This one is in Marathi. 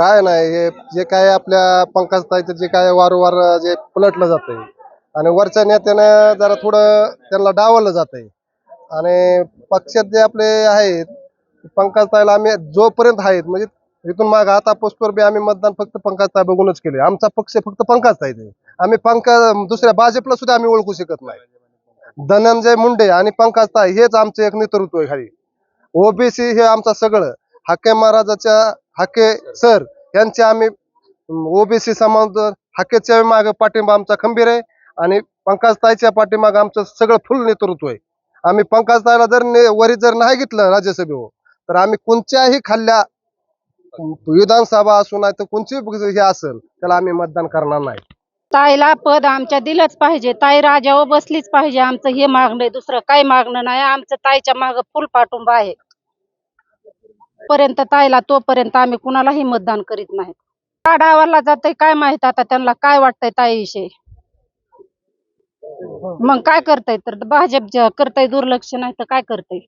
काय नाही, हे जे काय आपल्या पंकजताईचं जे काय वारंवार जे पलटलं जातंय आणि वरच्या नेत्यानं जरा थोडं त्यांना डावललं जातंय आणि पक्षात जे आपले आहेत पंकजताईला आम्ही जोपर्यंत आहेत म्हणजे इथून माग आता पोस्टवर बी आम्ही मतदान फक्त पंकजताई बघूनच केले. आमचा पक्ष फक्त पंकजताईच आहे. आम्ही दुसऱ्या भाजपला सुद्धा आम्ही ओळखू शकत नाही. धनंजय मुंडे आणि पंकजताई हेच आमचे एक नेतृत्व आहे खाली. ओबीसी हे आमचं सगळं हाके महाराजाच्या हाके सर यांचे आम्ही ओबीसी समाज हाकेच्या मागे पाठिंबा आमचा खंबीर आहे आणि पंकजताईच्या पाठीमागे आमचं सगळं फुल नेतृत्व आहे. आम्ही पंकजताईला जर वरी जर नाही घेतलं राज्यसभेवर तर आम्ही कोणत्याही खाल्ल्या विधानसभा असू नाही तर कोणची हे असेल त्याला आम्ही मतदान करणार नाही. ताईला पद आमच्या दिलंच पाहिजे. ताई राजावर बसलीच पाहिजे. आमचं हे मागणं आहे, दुसरं काही मागणं नाही. आमचं ताईच्या मागे फुल पाठिंबा आहे. पर्यंत ताईला तोपर्यंत आम्ही कुणालाही मतदान करीत नाही. का डावाला जातंय काय माहित आता त्यांना काय वाटतंय ताईविषयी. मग काय करताय तर भाजप करताय दुर्लक्ष नाही तर काय करताय.